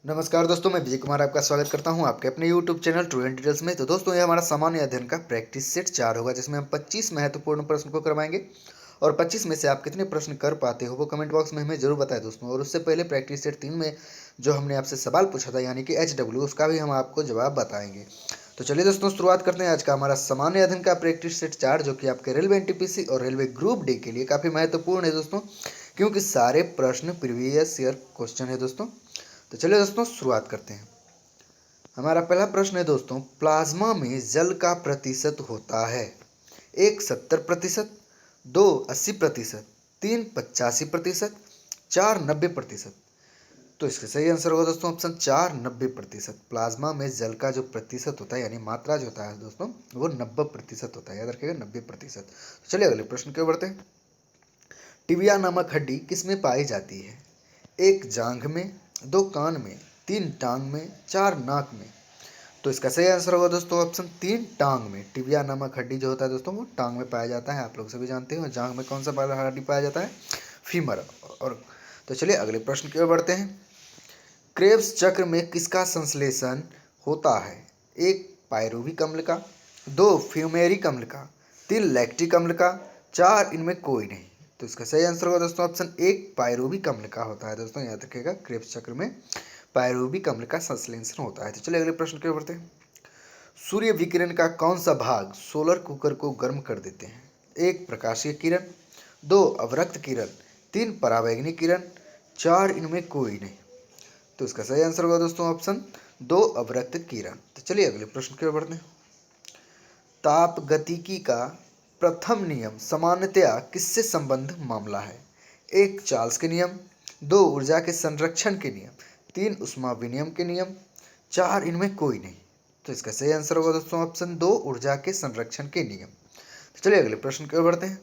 नमस्कार दोस्तों, मैं विजय कुमार आपका स्वागत करता हूं आपके अपने YouTube channel true and details में। तो दोस्तों, ये हमारा सामान्य अध्ययन का प्रैक्टिस सेट 4 होगा, जिसमें हम 25 महत्वपूर्ण प्रश्न को करवाएंगे और 25 में से आप कितने प्रश्न कर पाते हो वो कमेंट बॉक्स में हमें जरूर बताएं दोस्तों। और उससे पहले प्रैक्टिस सेट 3 में जो हमने आपसे सवाल पूछा था, यानी कि HW, उसका भी हम आपको जवाब बताएंगे। तो चलिए दोस्तों, शुरुआत करते हैं आज का हमारा सामान्य अध्ययन का प्रैक्टिस सेट 4, जो कि आपके रेलवे NTPC और रेलवे ग्रुप डी के लिए काफ़ी महत्वपूर्ण है दोस्तों, क्योंकि सारे प्रश्न प्रीवियस ईयर क्वेश्चन है दोस्तों। तो चलिए दोस्तों, शुरुआत करते हैं। हमारा पहला प्रश्न है दोस्तों, प्लाज्मा में जल का प्रतिशत होता है। 1 70%, 2 80%, 3 85%, 4 90%। तो इसका सही आंसर होगा दोस्तों ऑप्शन 4 90%। प्लाज्मा में जल का जो प्रतिशत होता है, यानी मात्रा जो होता है दोस्तों, वो 90% होता है। याद रखिएगा, 90%। तो चलिए अगले प्रश्न की ओर बढ़ते हैं। टिबिया नामक हड्डी किसमें पाई जाती है? 1 जांघ में, 2 कान में, 3 टांग में, 4 नाक में। तो इसका सही आंसर होगा दोस्तों ऑप्शन 3 टांग में। टिबिया नामक हड्डी जो होता है दोस्तों, वो टांग में पाया जाता है। आप लोग सभी जानते हो जांघ में कौन सा हड्डी पाया जाता है? फीमर। और तो चलिए अगले प्रश्न की ओर बढ़ते हैं। क्रेब्स चक्र में किसका संश्लेषण होता है? 1 पायरुविक अम्ल का, 2 फ्यूमेरिक अम्ल का, 3 लैक्टिक अम्ल का, 4 इनमें कोई नहीं। तो इसका सही आंसर होगा दोस्तों ऑप्शन 1 पायरुविक अम्ल का होता है दोस्तों। याद रखिएगा, क्रेब्स चक्र में पायरुविक अम्ल का संश्लेषण होता है। तो चलिए अगले प्रश्न की ओर बढ़ते हैं। सूर्य विकिरण का कौन सा भाग सोलर कुकर को गर्म कर देते हैं? 1 प्रकाशीय किरण, 2 अवरक्त किरण, 3 परावैंगनी किरण, 4 इनमें कोई नहीं। तो इसका सही आंसर होगा दोस्तों ऑप्शन 2 अवरक्त किरण। तो चलिए अगले प्रश्न की ओर बढ़ते हैं। ताप गतिकी का प्रथम नियम सामान्यतया किससे संबंध मामला है? 1 चार्ल्स के नियम, 2 ऊर्जा के संरक्षण के नियम, 3 ऊष्मा विनिमय के नियम, 4 इनमें कोई नहीं। तो इसका सही आंसर होगा दोस्तों ऑप्शन 2 ऊर्जा के संरक्षण के नियम। तो चलिए अगले प्रश्न की ओर बढ़ते हैं।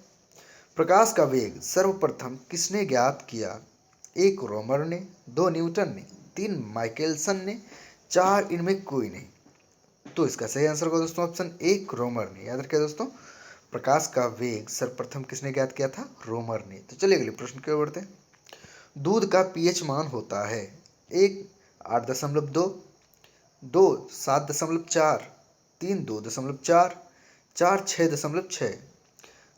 प्रकाश का वेग सर्वप्रथम किसने ज्ञात किया? 1 रोमर ने, 2 न्यूटन ने, 3 माइकलसन ने, 4 इनमें कोई नहीं। तो इसका सही आंसर होगा दोस्तों ऑप्शन 1 रोमर ने। याद रखिए दोस्तों, प्रकाश का वेग सर्वप्रथम किसने ज्ञात किया था? रोमर ने। तो चलिए अगले प्रश्न की ओर बढ़ते हैं। दूध का पीएच मान होता है? 1 8.2, 2 7.4, 3 2.4, 4 6.6।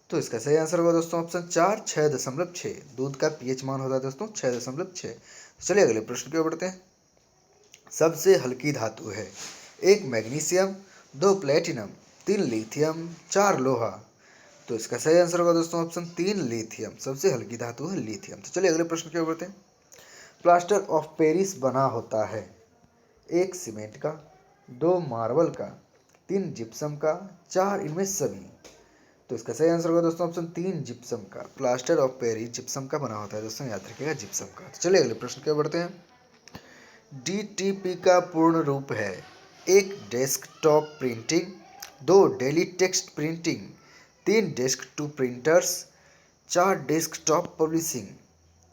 तो इसका सही आंसर होगा दोस्तों ऑप्शन 4 6.6। दूध का पीएच मान होता है दोस्तों 6.6। चलिए अगले प्रश्न की ओर बढ़ते हैं। सबसे हल्की धातु है? 1 मैग्नीशियम, 2 प्लेटिनम, 3 लिथियम, 4 लोहा। तो इसका सही आंसर होगा दोस्तों ऑप्शन 3 लिथियम। सबसे हल्की धातु है लिथियम। तो चलिए अगले प्रश्न की ओर बढ़ते हैं। प्लास्टर ऑफ पेरिस बना होता है? 1 सीमेंट का, 2 मार्बल का, 3 जिप्सम का, 4 इनमें सभी। तो इसका सही आंसर होगा दोस्तों ऑप्शन 3 जिप्सम का। प्लास्टर ऑफ पेरिस जिप्सम का बना होता है दोस्तों। याद रखिएगा, जिप्सम का। तो चलिए अगले प्रश्न की ओर बढ़ते हैं। DTP का पूर्ण रूप है? 1 desktop printing, 2 daily text printing, 3 desk to printers, 4 desktop publishing.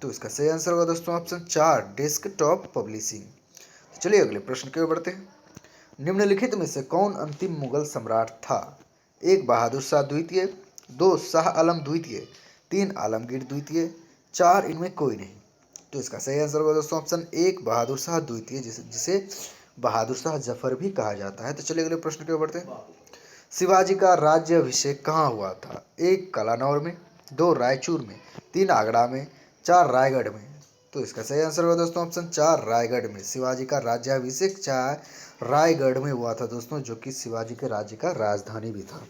तो इसका सही आंसर होगा दोस्तों ऑप्शन 4 डेस्कटॉप पब्लिशिंग। चलिए अगले प्रश्न की ओर बढ़ते हैं। निम्नलिखित में से कौन अंतिम मुगल सम्राट था? 1 बहादुर शाह द्वितीय, 2 शाह आलम द्वितीय, 3 आलमगीर द्वितीय, 4 इनमें कोई नहीं। तो इसका सही आंसर होगा दोस्तों ऑप्शन 1 बहादुर शाह द्वितीय, जिसे बहादुर शाह जफर भी कहा जाता है। तो चलिए अगले प्रश्न की ओर बढ़ते हैं। शिवाजी का राज्याभिषेक कहाँ हुआ था? 1 कलानौर में, 2 रायचूर में, 3 आगरा में, 4 रायगढ़ में। तो इसका सही आंसर होगा दोस्तों ऑप्शन 4 रायगढ़ में। शिवाजी का राज्याभिषेक रायगढ़ में हुआ था दोस्तों, जो कि शिवाजी के राज्य का राजधानी भी था।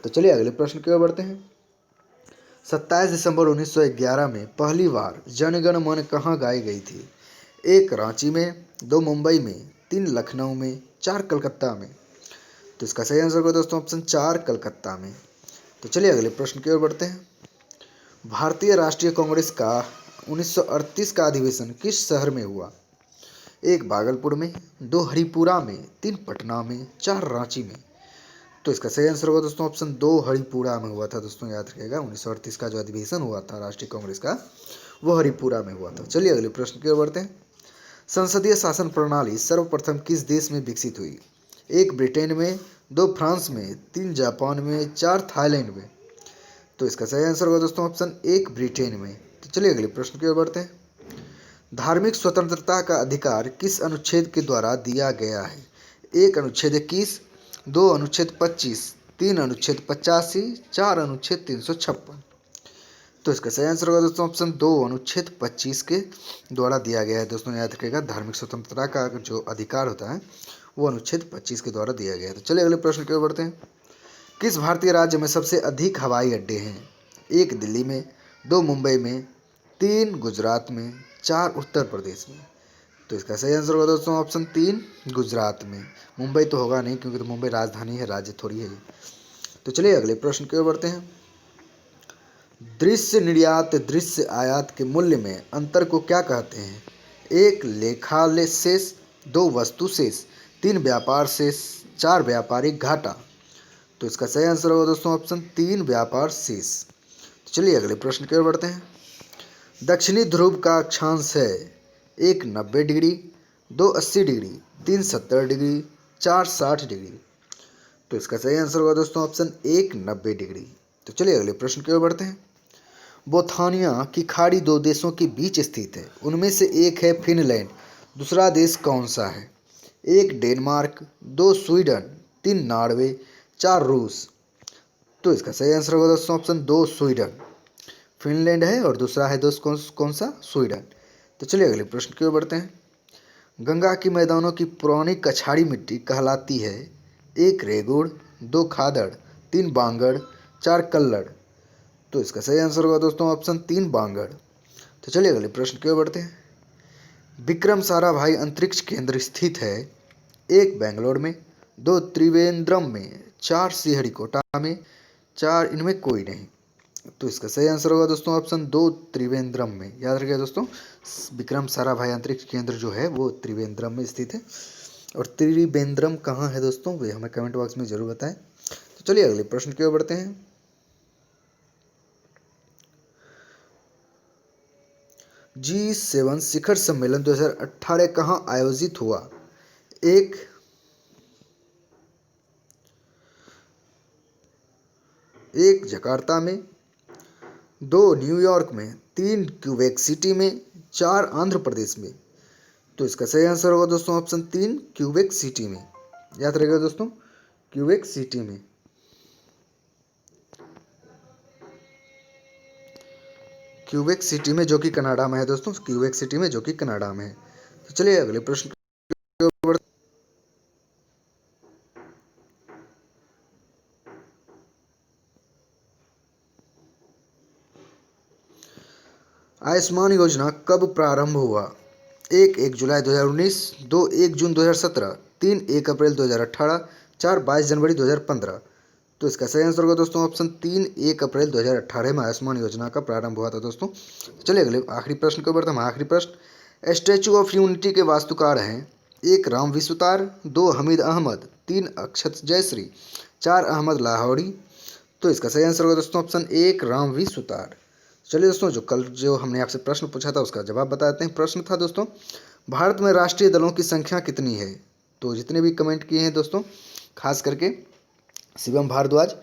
तो चलिए अगले प्रश्न की ओर बढ़ते हैं। 27 दिसंबर 1911 में पहली बार जनगण मन कहाँ गाई गई थी? 1 रांची में, 2 मुंबई में, 3 लखनऊ में, 4 कलकत्ता में। तो इसका सही आंसर होगा दोस्तों ऑप्शन 4 कलकत्ता में। तो चलिए अगले प्रश्न की ओर बढ़ते हैं। भारतीय राष्ट्रीय कांग्रेस का 1938 का अधिवेशन किस शहर में हुआ? 1 भागलपुर में, 2 हरिपुरा में, 3 पटना में, 4 रांची में। तो इसका सही आंसर होगा दोस्तों ऑप्शन 2 हरिपुरा में हुआ था दोस्तों। याद रखिएगा, 1938 का जो अधिवेशन हुआ था राष्ट्रीय कांग्रेस का, वो हरिपुरा में हुआ था। चलिए अगले प्रश्न की ओर बढ़ते हैं। संसदीय शासन प्रणाली सर्वप्रथम किस देश में विकसित हुई? 1 ब्रिटेन में, 2 फ्रांस में, 3 जापान में, 4 थाईलैंड में। तो इसका सही आंसर होगा दोस्तों ऑप्शन 1 ब्रिटेन में। तो चलिए अगले प्रश्न की ओर बढ़ते हैं। धार्मिक स्वतंत्रता का अधिकार किस अनुच्छेद के द्वारा दिया गया है? 1 अनुच्छेद 21, 2 अनुच्छेद 25, 3 अनुच्छेद 85, 4 अनुच्छेद 356। तो इसका सही आंसर होगा दोस्तों ऑप्शन 2 अनुच्छेद 25 के द्वारा दिया गया है। दोस्तों याद रखिएगा, धार्मिक स्वतंत्रता का जो अधिकार होता है वो अनुच्छेद 25 के द्वारा दिया गया है। तो चलिए अगले प्रश्न की ओर बढ़ते हैं। किस भारतीय राज्य में सबसे अधिक हवाई अड्डे हैं? 1 दिल्ली में, 2 मुंबई में, 3 गुजरात में, 4 उत्तर प्रदेश में। तो इसका सही आंसर होगा दोस्तों ऑप्शन 3 गुजरात में। मुंबई तो होगा नहीं, क्योंकि तो मुंबई राजधानी है, राज्य थोड़ी है। तो चलिए अगले प्रश्न की ओर बढ़ते हैं। दृश्य निर्यात दृश्य आयात के मूल्य में अंतर को क्या कहते हैं? 1 लेखाले शेष, 2 वस्तु शेष, 3 व्यापार शेष, 4 व्यापारिक घाटा। तो इसका सही आंसर होगा दोस्तों ऑप्शन 3 व्यापार शेष। तो चलिए अगले प्रश्न की ओर बढ़ते हैं। दक्षिणी ध्रुव का अक्षांश है 1 90 डिग्री, 2 80 डिग्री, 3 70 डिग्री, 4 60 डिग्री। तो इसका सही आंसर होगा दोस्तों ऑप्शन 1 90 डिग्री। तो चलिए अगले प्रश्न की ओर बढ़ते हैं। बोथानिया की खाड़ी 2 देशों के बीच स्थित है, उनमें से एक है फिनलैंड, दूसरा देश कौन सा है? 1 डेनमार्क, 2 स्वीडन, 3 नॉर्वे, 4 रूस। तो इसका सही आंसर होगा दोस्तों ऑप्शन 2 स्वीडन। फिनलैंड है और दूसरा है दोस्त कौन सा? स्वीडन। तो चलिए अगले प्रश्न की ओर बढ़ते हैं। गंगा की मैदानों की पुरानी कछाड़ी मिट्टी कहलाती है? 1 रेगुड़, 2 खादड़, 3 बांगड़, 4 कल्लड़। तो इसका सही आंसर होगा दोस्तों ऑप्शन 3 बांगड़। तो चलिए अगले प्रश्न की ओर बढ़ते हैं। विक्रम साराभाई अंतरिक्ष केंद्र स्थित है? 1 बेंगलोर में, 2 त्रिवेंद्रम में, 4 श्रीहरिकोटा में, 4 इनमें कोई नहीं। तो इसका सही आंसर होगा दोस्तों ऑप्शन 2 त्रिवेंद्रम में। याद रखिएगा दोस्तों, विक्रम साराभाई अंतरिक्ष केंद्र जो है वो त्रिवेंद्रम में स्थित है। और त्रिवेंद्रम कहाँ है दोस्तों, वे हमें कमेंट बॉक्स में जरूर बताएं। तो चलिए अगले प्रश्न की ओर बढ़ते हैं। G7 शिखर सम्मेलन 2018 कहाँ आयोजित हुआ? 1 जकार्ता में, 2 न्यूयॉर्क में, 3 क्यूबेक सिटी में, 4 आंध्र प्रदेश में। तो इसका सही आंसर होगा दोस्तों ऑप्शन 3 क्यूबेक सिटी में। याद रखिएगा दोस्तों, क्यूबेक सिटी में। क्यूबेक सिटी में जो कि कनाडा में है दोस्तों, क्यूबेक सिटी में जो कि कनाडा में है। तो चलिए अगले प्रश्न की ओर बढ़ते हैं। आयुष्मान योजना कब प्रारंभ हुआ? 1 जुलाई 2019, 2 1 जून 2017, 3 1 अप्रैल 2018, 4 22 जनवरी 2015। तो इसका सही आंसर होगा दोस्तों ऑप्शन 3 1 अप्रैल 2018 में आयुष्मान योजना का प्रारंभ हुआ था दोस्तों। चलिए अगले आखिरी प्रश्न के ऊपर था। आखिरी प्रश्न, स्टैचू ऑफ यूनिटी के वास्तुकार हैं? 1 राम विसुतार, 2 हमीद अहमद, 3 अक्षत जयश्री, 4 अहमद लाहौरी। तो इसका सही आंसर होगा दोस्तों ऑप्शन 1 राम विसुतार। चलिए दोस्तों, जो हमने आपसे प्रश्न पूछा था उसका जवाब बताते हैं। प्रश्न था दोस्तों, भारत में राष्ट्रीय दलों की संख्या कितनी है? तो जितने भी कमेंट किए हैं दोस्तों, खास करके शिवम भारद्वाज,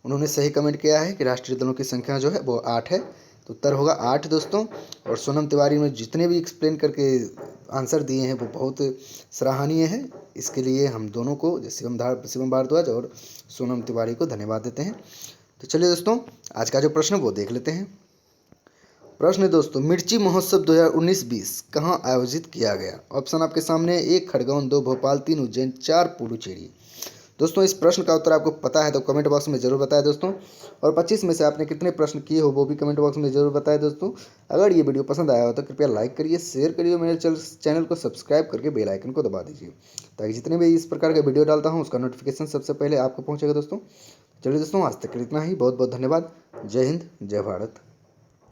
उन्होंने सही कमेंट किया है कि राष्ट्रीय दलों की संख्या जो है वो 8 है। तो उत्तर होगा 8 दोस्तों। और सोनम तिवारी ने जितने भी एक्सप्लेन करके आंसर दिए हैं वो बहुत सराहनीय है। इसके लिए हम दोनों को, शिवम भारद्वाज और सोनम तिवारी को धन्यवाद देते हैं। तो चलिए दोस्तों, आज का जो प्रश्न वो देख लेते हैं। प्रश्न है दोस्तों, मिर्ची महोत्सव 2019-20 कहाँ आयोजित किया गया? ऑप्शन आपके सामने, 1 खड़गौन, 2 भोपाल, 3 उज्जैन, 4 पुडुचेरी। दोस्तों इस प्रश्न का उत्तर आपको पता है तो कमेंट बॉक्स में जरूर बताएं दोस्तों। और 25 में से आपने कितने प्रश्न किए हो वो भी कमेंट बॉक्स में जरूर बताएं दोस्तों। अगर ये वीडियो पसंद आया हो तो कृपया लाइक करिए, शेयर करिए, मेरे चैनल को सब्सक्राइब करके बेल आइकन को दबा दीजिए, ताकि जितने भी इस प्रकार का वीडियो डालता हूँ उसका नोटिफिकेशन सबसे पहले आपको पहुँचेगा दोस्तों। चलिए दोस्तों, आज तक इतना ही। बहुत बहुत धन्यवाद। जय हिंद, जय भारत।